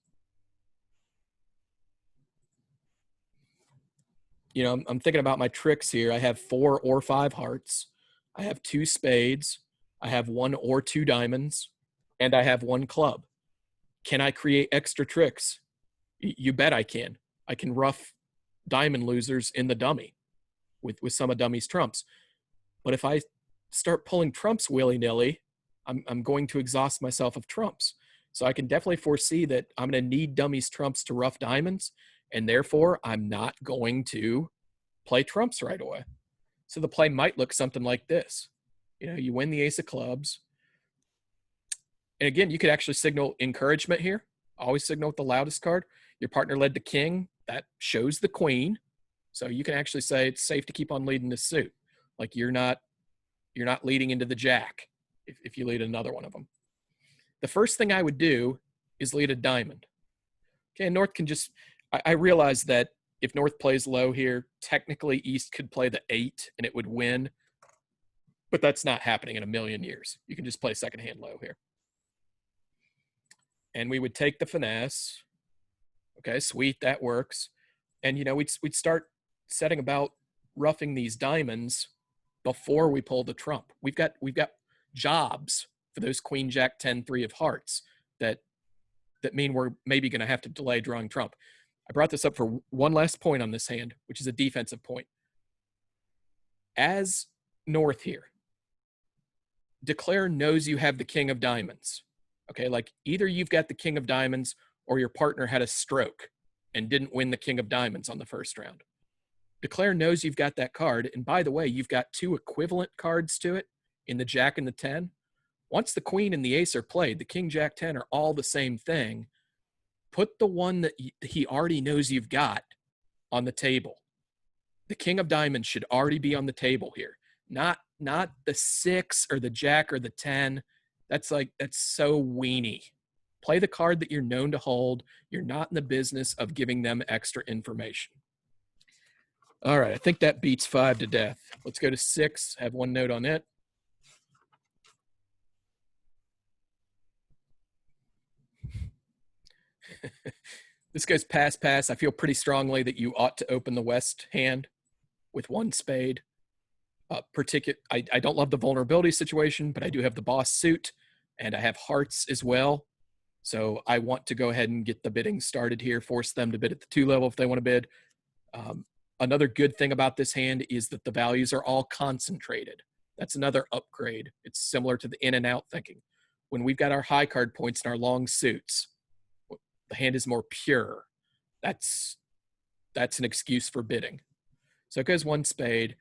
I'm thinking about my tricks here. I have 4 or 5 hearts. I have 2 spades. I have 1 or 2 diamonds, and I have 1 club. Can I create extra tricks? You bet I can. I can rough diamond losers in the dummy with some of dummy's trumps. But if I start pulling trumps willy-nilly, I'm going to exhaust myself of trumps. So I can definitely foresee that I'm going to need dummy's trumps to rough diamonds, and therefore I'm not going to play trumps right away. So the play might look something like this. You win the ace of clubs. And again, you could actually signal encouragement here. Always signal with the loudest card. Your partner led the king. That shows the queen. So you can actually say it's safe to keep on leading this suit. Like you're not leading into the jack if you lead another one of them. The first thing I would do is lead a diamond. Okay, and North can just, I realize that if North plays low here, technically East could play the 8 and it would win. But that's not happening in a million years. You can just play second hand low here. And we would take the finesse. Okay, sweet, that works. And we'd start setting about roughing these diamonds before we pull the trump. We've got jobs for those queen jack 10 3 of hearts that mean we're maybe going to have to delay drawing trump. I brought this up for one last point on this hand, which is a defensive point. As North here, declare knows you have the king of diamonds. Okay, like either you've got the king of diamonds or your partner had a stroke and didn't win the king of diamonds on the first round. Declare knows you've got that card. And by the way, you've got 2 equivalent cards to it in the jack and the 10. Once the queen and the ace are played, the king, jack, 10 are all the same thing. Put the one that he already knows you've got on the table. The king of diamonds should already be on the table here. Not the 6 or the jack or the 10. That's so weenie. Play the card that you're known to hold. You're not in the business of giving them extra information. All right, I think that beats 5 to death. Let's go to 6, have 1 note on it. This goes pass. I feel pretty strongly that you ought to open the West hand with 1 spade. I don't love the vulnerability situation, but I do have the boss suit and I have hearts as well. So I want to go ahead and get the bidding started here, force them to bid at the 2 level if they want to bid. Another good thing about this hand is that the values are all concentrated. That's another upgrade. It's similar to the in and out thinking. When we've got our high card points and our long suits, the hand is more pure. That's an excuse for bidding. So it goes 1 spade.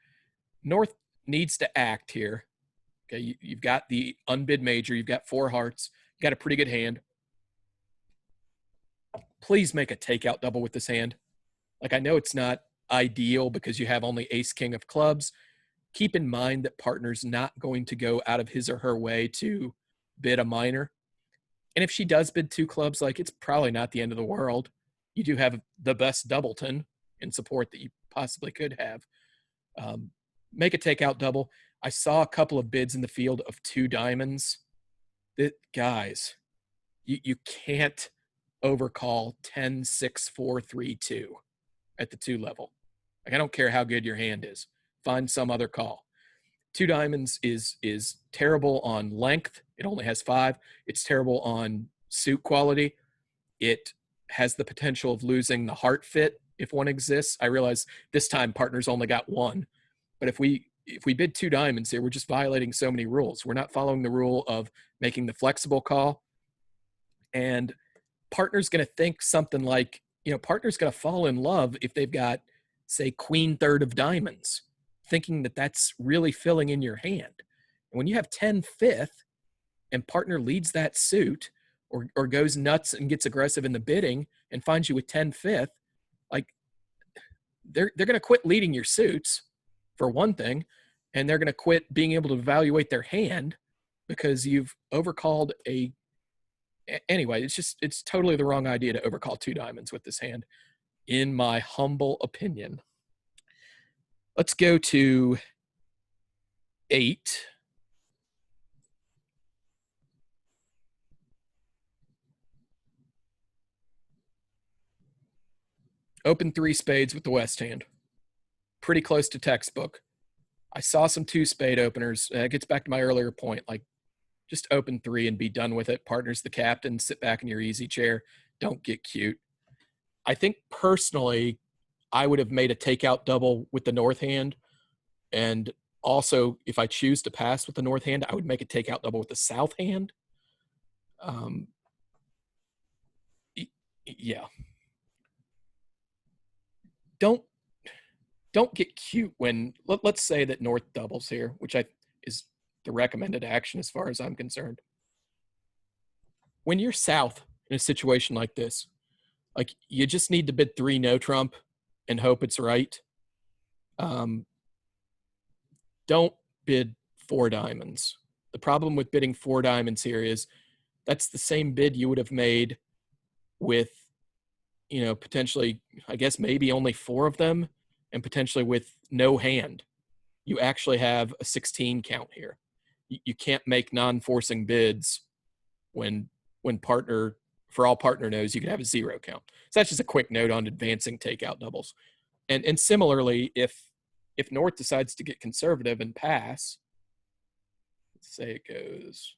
North needs to act here. Okay, you've got the unbid major. You've got 4 hearts. You got a pretty good hand. Please make a takeout double with this hand. Like, I know it's not ideal because you have only ace king of clubs. Keep in mind that partner's not going to go out of his or her way to bid a minor. And if she does bid 2 clubs, like, it's probably not the end of the world. You do have the best doubleton in support that you possibly could have. Make a takeout double. I saw a couple of bids in the field of 2 diamonds. Guys, you can't overcall 10, 6, 4, 3, 2 at the 2 level. Like, I don't care how good your hand is. Find some other call. 2 diamonds is terrible on length. It only has 5. It's terrible on suit quality. It has the potential of losing the heart fit if one exists. I realize this time partners only got 1. But if we bid 2 diamonds here, we're just violating so many rules. We're not following the rule of making the flexible call. And partner's going to think something like, partner's going to fall in love if they've got, say, queen third of diamonds, thinking that that's really filling in your hand. And when you have 10 fifth and partner leads that suit or goes nuts and gets aggressive in the bidding and finds you with 10 fifth, like, they're going to quit leading your suits for one thing, and they're going to quit being able to evaluate their hand because you've overcalled anyway, it's totally the wrong idea to overcall 2 diamonds with this hand, in my humble opinion. Let's go to 8. Open 3 spades with the West hand. Pretty close to textbook. I saw some 2 spade openers. It gets back to my earlier point. Like, just open 3 and be done with it. Partner's the captain. Sit back in your easy chair. Don't get cute. I think personally, I would have made a takeout double with the North hand. And also, if I choose to pass with the North hand, I would make a takeout double with the South hand. Yeah. Don't get cute when, let's say that North doubles here, which is the recommended action as far as I'm concerned. When you're South in a situation like this, like, you just need to bid 3 no trump and hope it's right. Don't bid 4 diamonds. The problem with bidding 4 diamonds here is that's the same bid you would have made with, potentially, I guess, maybe only 4 of them, and potentially with no hand. You actually have a 16 count here. You can't make non-forcing bids when partner, for all partner knows, you can have a 0 count. So that's just a quick note on advancing takeout doubles. And similarly, if North decides to get conservative and pass, let's say it goes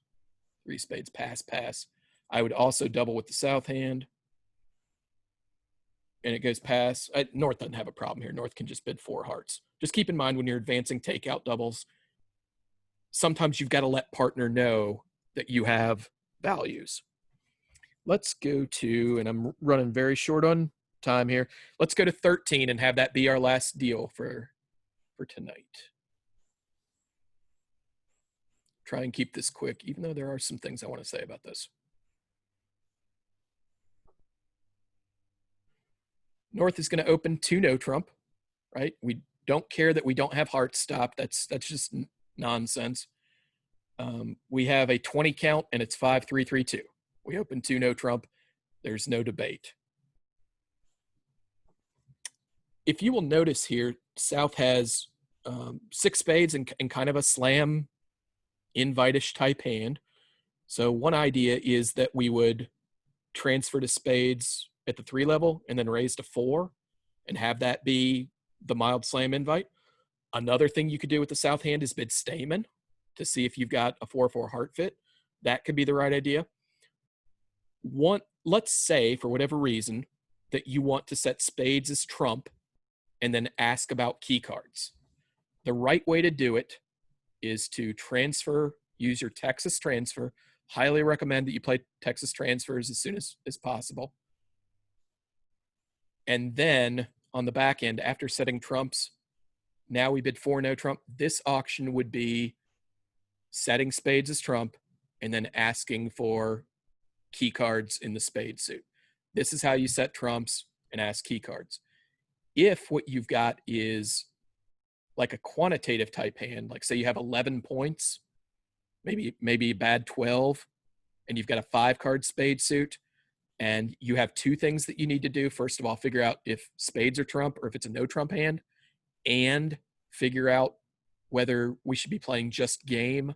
3 spades, pass, I would also double with the South hand. And it goes pass. North doesn't have a problem here. North can just bid 4 hearts. Just keep in mind when you're advancing takeout doubles, sometimes you've got to let partner know that you have values. Let's go to, and I'm running very short on time here. Let's go to 13 and have that be our last deal for tonight. Try and keep this quick, even though there are some things I want to say about this. North is going to open 2 no trump, right? We don't care that we don't have hearts stopped. That's just nonsense. We have a 20 count and it's 5-3-3-2. We open 2 no trump. There's no debate. If you will notice here, South has 6 spades and kind of a slam invite-ish type hand. So one idea is that we would transfer to spades at the 3 level and then raise to 4 and have that be the mild slam invite. Another thing you could do with the south hand is bid Stayman to see if you've got a 4-4 heart fit. That could be the right idea. Let's say, for whatever reason, that you want to set spades as trump and then ask about key cards. The right way to do it is to use your Texas transfer. Highly recommend that you play Texas transfers as soon as possible. And then on the back end, after setting trumps, now we bid 4 no trump. This auction would be setting spades as trump and then asking for key cards in the spade suit. This is how you set trumps and ask key cards. If what you've got is like a quantitative type hand, like say you have 11 points, maybe a bad 12, and you've got a 5-card spade suit, and you have 2 things that you need to do. First of all, figure out if spades are trump or if it's a no trump hand, and figure out whether we should be playing just game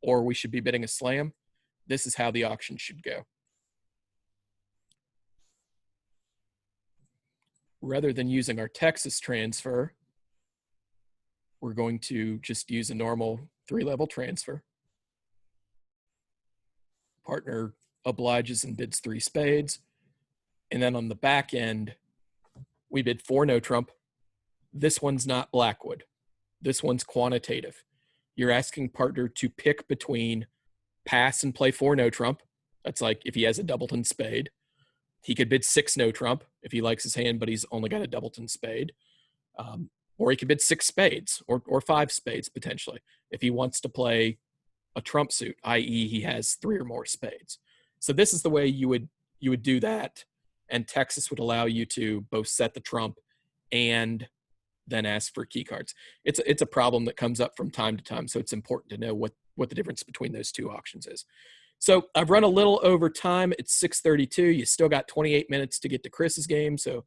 or we should be bidding a slam. This is how the auction should go. Rather than using our Texas transfer, we're going to just use a normal 3-level transfer. Partner obliges and bids 3 spades. And then on the back end, we bid 4 no trump. This one's not Blackwood. This one's quantitative. You're asking partner to pick between pass and play 4 no trump. That's like if he has a doubleton spade. He could bid 6 no trump if he likes his hand, but he's only got a doubleton spade. Or he could bid 6 spades or 5 spades potentially if he wants to play a trump suit, i.e. he has 3 or more spades. So this is the way you would do that. And Texas would allow you to both set the trump and then ask for key cards. It's a problem that comes up from time to time. So it's important to know what the difference between those 2 auctions is. So I've run a little over time. It's 6:32. You still got 28 minutes to get to Chris's game. So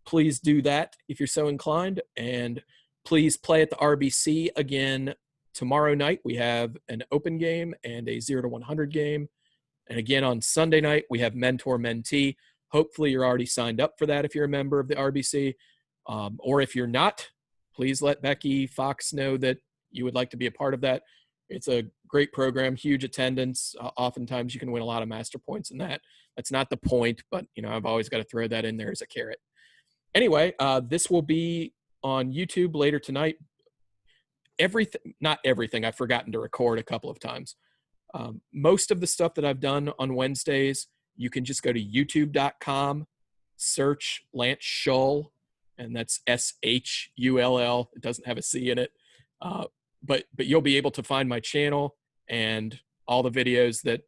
please do that if you're so inclined. And please play at the RBC again tomorrow night. We have an open game and a 0 to 100 game. And again, on Sunday night, we have mentor mentee. Hopefully you're already signed up for that if you're a member of the RBC. Or if you're not, please let Becky Fox know that you would like to be a part of that. It's a great program, huge attendance. Oftentimes you can win a lot of master points in that. That's not the point, but I've always got to throw that in there as a carrot. Anyway, this will be on YouTube later tonight. Not everything. I've forgotten to record a couple of times. Most of the stuff that I've done on Wednesdays, you can just go to youtube.com, search Lance Shull, and that's SHULL. It doesn't have a C in it. But you'll be able to find my channel and all the videos that,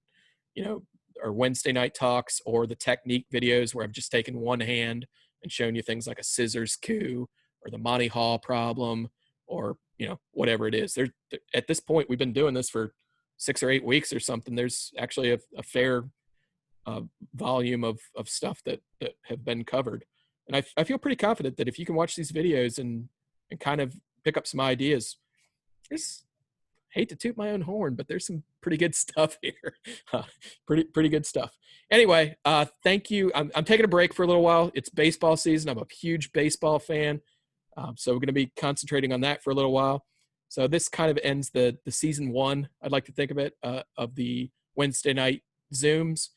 are Wednesday night talks or the technique videos where I've just taken one hand and shown you things like a scissors coup or the Monty Hall problem or, whatever it is. At this point, we've been doing this for 6 or 8 weeks or something. There's actually a fair volume of stuff that have been covered. And I feel pretty confident that if you can watch these videos and kind of pick up some ideas, hate to toot my own horn, but there's some pretty good stuff here. Pretty good stuff. Anyway, thank you. I'm taking a break for a little while. It's baseball season. I'm a huge baseball fan. So we're going to be concentrating on that for a little while. So this kind of ends the season 1, I'd like to think of it, of the Wednesday night Zooms.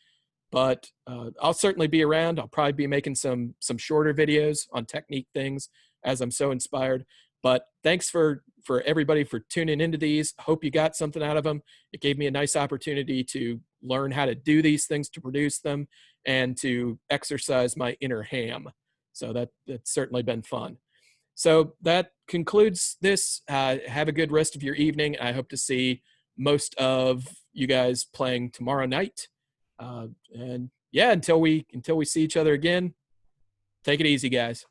But I'll certainly be around. I'll probably be making some shorter videos on technique things as I'm so inspired. But thanks for everybody for tuning into these. Hope you got something out of them. It gave me a nice opportunity to learn how to do these things, to produce them, and to exercise my inner ham. So that's certainly been fun. So that concludes this. Have a good rest of your evening. I hope to see most of you guys playing tomorrow night. And yeah, until we see each other again, take it easy, guys.